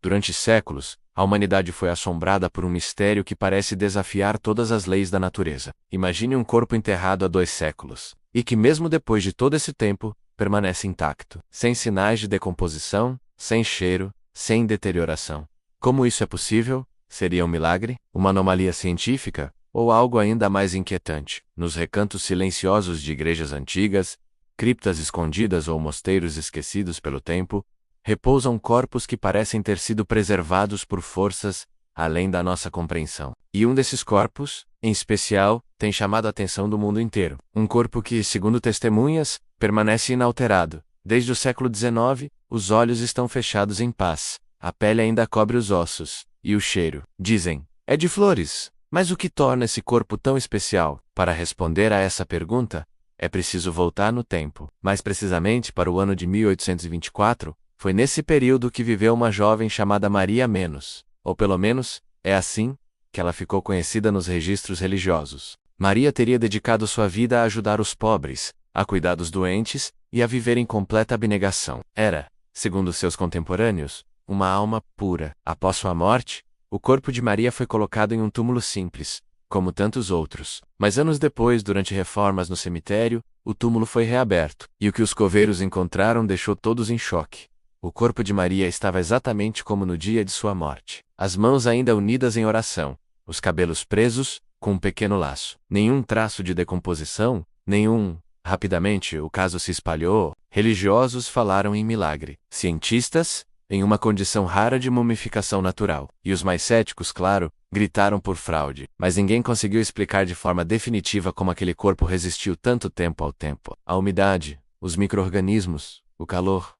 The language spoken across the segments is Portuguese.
Durante séculos, a humanidade foi assombrada por um mistério que parece desafiar todas as leis da natureza. Imagine um corpo enterrado há 2 séculos, e que mesmo depois de todo esse tempo, permanece intacto, sem sinais de decomposição, sem cheiro, sem deterioração. Como isso é possível? Seria um milagre? Uma anomalia científica? Ou algo ainda mais inquietante? Nos recantos silenciosos de igrejas antigas, criptas escondidas ou mosteiros esquecidos pelo tempo, repousam corpos que parecem ter sido preservados por forças além da nossa compreensão. E um desses corpos, em especial, tem chamado a atenção do mundo inteiro. Um corpo que, segundo testemunhas, permanece inalterado. Desde o século XIX, os olhos estão fechados em paz, a pele ainda cobre os ossos, e o cheiro, dizem, é de flores. Mas o que torna esse corpo tão especial? Para responder a essa pergunta, é preciso voltar no tempo. Mais precisamente para o ano de 1824, foi nesse período que viveu uma jovem chamada Maria Menos, ou pelo menos, é assim que ela ficou conhecida nos registros religiosos. Maria teria dedicado sua vida a ajudar os pobres, a cuidar dos doentes e a viver em completa abnegação. Era, segundo seus contemporâneos, uma alma pura. Após sua morte, o corpo de Maria foi colocado em um túmulo simples, como tantos outros. Mas anos depois, durante reformas no cemitério, o túmulo foi reaberto, e o que os coveiros encontraram deixou todos em choque. O corpo de Maria estava exatamente como no dia de sua morte. As mãos ainda unidas em oração, os cabelos presos, com um pequeno laço. Nenhum traço de decomposição, nenhum... Rapidamente, o caso se espalhou, religiosos falaram em milagre, cientistas, em uma condição rara de mumificação natural, e os mais céticos, claro, gritaram por fraude. Mas ninguém conseguiu explicar de forma definitiva como aquele corpo resistiu tanto tempo ao tempo. A umidade, os micro-organismos, o calor...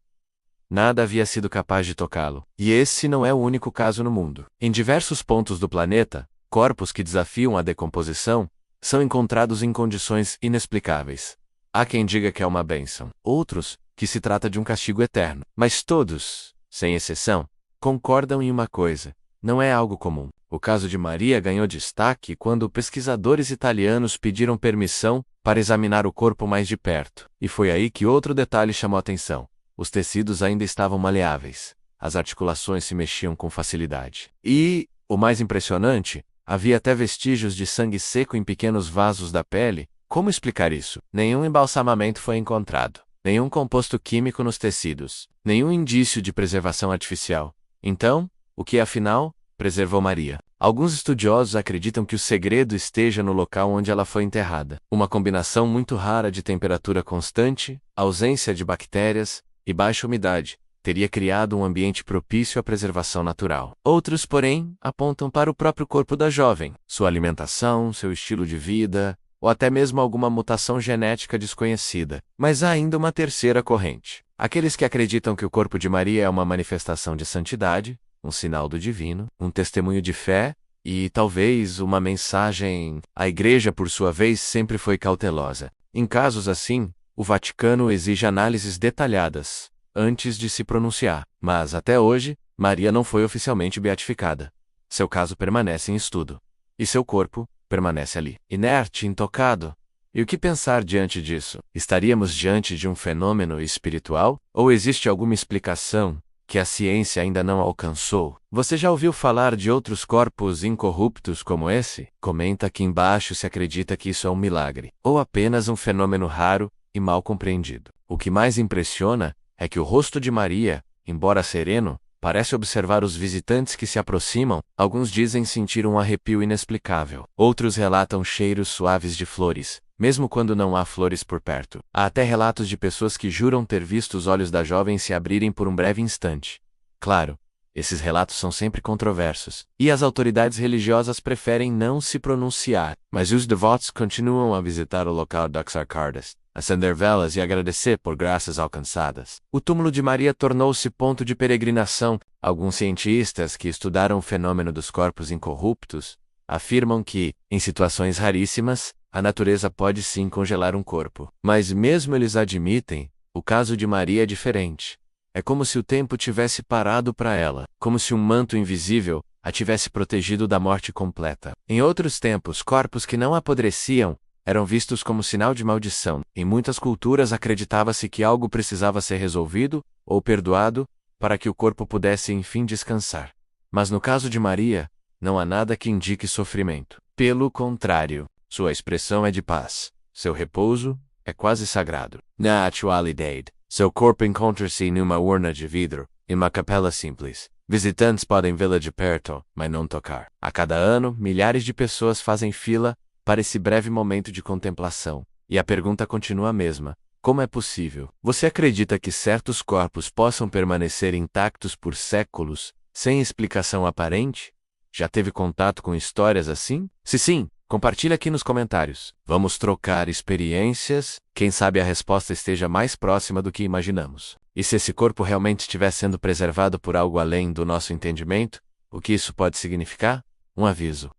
Nada havia sido capaz de tocá-lo. E esse não é o único caso no mundo. Em diversos pontos do planeta, corpos que desafiam a decomposição são encontrados em condições inexplicáveis. Há quem diga que é uma bênção. Outros, que se trata de um castigo eterno. Mas todos, sem exceção, concordam em uma coisa: não é algo comum. O caso de Maria ganhou destaque quando pesquisadores italianos pediram permissão para examinar o corpo mais de perto. E foi aí que outro detalhe chamou a atenção. Os tecidos ainda estavam maleáveis. As articulações se mexiam com facilidade. E, o mais impressionante, havia até vestígios de sangue seco em pequenos vasos da pele. Como explicar isso? Nenhum embalsamamento foi encontrado. Nenhum composto químico nos tecidos. Nenhum indício de preservação artificial. Então, o que afinal preservou Maria? Alguns estudiosos acreditam que o segredo esteja no local onde ela foi enterrada. Uma combinação muito rara de temperatura constante, ausência de bactérias e baixa umidade teria criado um ambiente propício à preservação natural. Outros, porém, apontam para o próprio corpo da jovem, sua alimentação, seu estilo de vida, ou até mesmo alguma mutação genética desconhecida. Mas há ainda uma terceira corrente. Aqueles que acreditam que o corpo de Maria é uma manifestação de santidade, um sinal do divino, um testemunho de fé e, talvez, uma mensagem. A Igreja, por sua vez, sempre foi cautelosa. Em casos assim, o Vaticano exige análises detalhadas antes de se pronunciar. Mas, até hoje, Maria não foi oficialmente beatificada. Seu caso permanece em estudo. E seu corpo permanece ali, inerte, intocado. E o que pensar diante disso? Estaríamos diante de um fenômeno espiritual? Ou existe alguma explicação que a ciência ainda não alcançou? Você já ouviu falar de outros corpos incorruptos como esse? Comenta aqui embaixo se acredita que isso é um milagre, ou apenas um fenômeno raro e mal compreendido. O que mais impressiona é que o rosto de Maria, embora sereno, parece observar os visitantes que se aproximam. Alguns dizem sentir um arrepio inexplicável. Outros relatam cheiros suaves de flores, mesmo quando não há flores por perto. Há até relatos de pessoas que juram ter visto os olhos da jovem se abrirem por um breve instante. Claro, esses relatos são sempre controversos, e as autoridades religiosas preferem não se pronunciar, mas os devotos continuam a visitar o local de Oxarcardas, acender velas e agradecer por graças alcançadas. O túmulo de Maria tornou-se ponto de peregrinação. Alguns cientistas que estudaram o fenômeno dos corpos incorruptos afirmam que, em situações raríssimas, a natureza pode sim congelar um corpo. Mas mesmo eles admitem, o caso de Maria é diferente. É como se o tempo tivesse parado para ela, como se um manto invisível a tivesse protegido da morte completa. Em outros tempos, corpos que não apodreciam eram vistos como sinal de maldição. Em muitas culturas acreditava-se que algo precisava ser resolvido ou perdoado para que o corpo pudesse enfim descansar. Mas no caso de Maria, não há nada que indique sofrimento. Pelo contrário, sua expressão é de paz. Seu repouso é quase sagrado. Na atualidade, seu corpo encontra-se em uma urna de vidro, em uma capela simples. Visitantes podem vê-la de perto, mas não tocar. A cada ano, milhares de pessoas fazem fila para esse breve momento de contemplação. E a pergunta continua a mesma: como é possível? Você acredita que certos corpos possam permanecer intactos por séculos, sem explicação aparente? Já teve contato com histórias assim? Se sim, compartilhe aqui nos comentários. Vamos trocar experiências, quem sabe a resposta esteja mais próxima do que imaginamos. E se esse corpo realmente estiver sendo preservado por algo além do nosso entendimento, o que isso pode significar? Um aviso,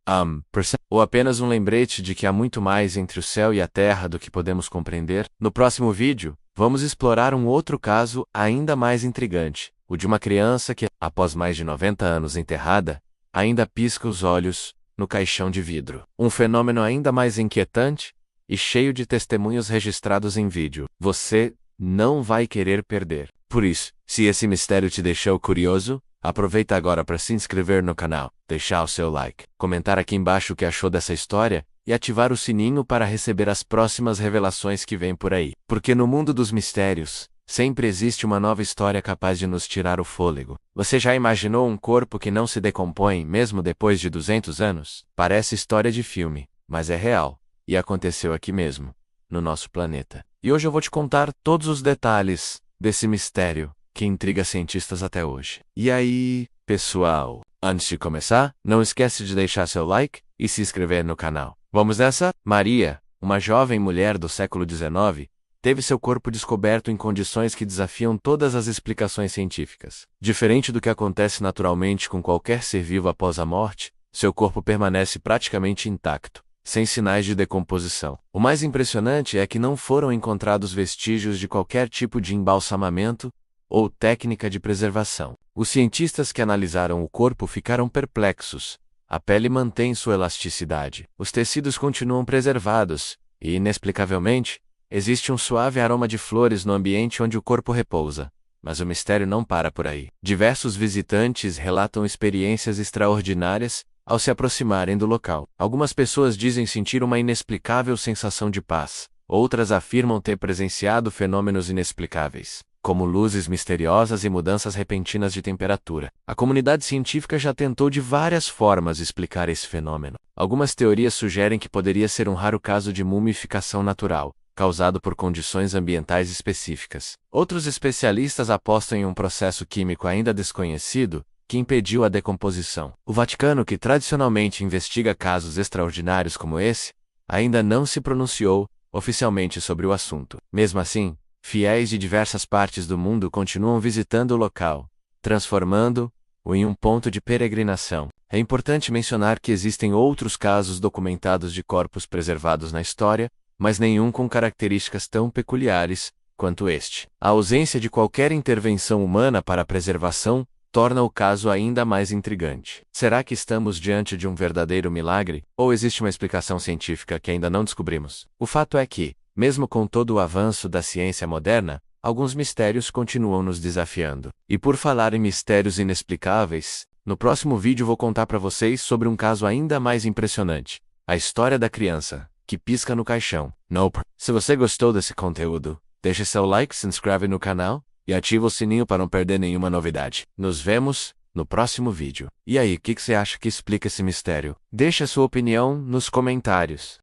ou apenas um lembrete de que há muito mais entre o céu e a terra do que podemos compreender? No próximo vídeo, vamos explorar um outro caso ainda mais intrigante, o de uma criança que, após mais de 90 anos enterrada, ainda pisca os olhos no caixão de vidro. Um fenômeno ainda mais inquietante e cheio de testemunhos registrados em vídeo. Você não vai querer perder. Por isso, se esse mistério te deixou curioso, aproveita agora para se inscrever no canal, deixar o seu like, comentar aqui embaixo o que achou dessa história e ativar o sininho para receber as próximas revelações que vêm por aí. Porque no mundo dos mistérios, sempre existe uma nova história capaz de nos tirar o fôlego. Você já imaginou um corpo que não se decompõe mesmo depois de 200 anos? Parece história de filme, mas é real, e aconteceu aqui mesmo, no nosso planeta. E hoje eu vou te contar todos os detalhes desse mistério que intriga cientistas até hoje. E aí, pessoal, antes de começar, não esquece de deixar seu like e se inscrever no canal. Vamos nessa? Maria, uma jovem mulher do século XIX, teve seu corpo descoberto em condições que desafiam todas as explicações científicas. Diferente do que acontece naturalmente com qualquer ser vivo após a morte, seu corpo permanece praticamente intacto, sem sinais de decomposição. O mais impressionante é que não foram encontrados vestígios de qualquer tipo de embalsamamento ou técnica de preservação. Os cientistas que analisaram o corpo ficaram perplexos. A pele mantém sua elasticidade, os tecidos continuam preservados, e, inexplicavelmente, existe um suave aroma de flores no ambiente onde o corpo repousa. Mas o mistério não para por aí. Diversos visitantes relatam experiências extraordinárias ao se aproximarem do local. Algumas pessoas dizem sentir uma inexplicável sensação de paz. Outras afirmam ter presenciado fenômenos inexplicáveis, como luzes misteriosas e mudanças repentinas de temperatura. A comunidade científica já tentou de várias formas explicar esse fenômeno. Algumas teorias sugerem que poderia ser um raro caso de mumificação natural, causado por condições ambientais específicas. Outros especialistas apostam em um processo químico ainda desconhecido que impediu a decomposição. O Vaticano, que tradicionalmente investiga casos extraordinários como esse, ainda não se pronunciou oficialmente sobre o assunto. Mesmo assim, fiéis de diversas partes do mundo continuam visitando o local, transformando-o em um ponto de peregrinação. É importante mencionar que existem outros casos documentados de corpos preservados na história, mas nenhum com características tão peculiares quanto este. A ausência de qualquer intervenção humana para a preservação torna o caso ainda mais intrigante. Será que estamos diante de um verdadeiro milagre, ou existe uma explicação científica que ainda não descobrimos? O fato é que, mesmo com todo o avanço da ciência moderna, alguns mistérios continuam nos desafiando. E por falar em mistérios inexplicáveis, no próximo vídeo vou contar para vocês sobre um caso ainda mais impressionante: a história da criança que pisca no caixão. Nope. Se você gostou desse conteúdo, deixe seu like, se inscreve no canal e ativa o sininho para não perder nenhuma novidade. Nos vemos no próximo vídeo. E aí, o que você acha que explica esse mistério? Deixe a sua opinião nos comentários.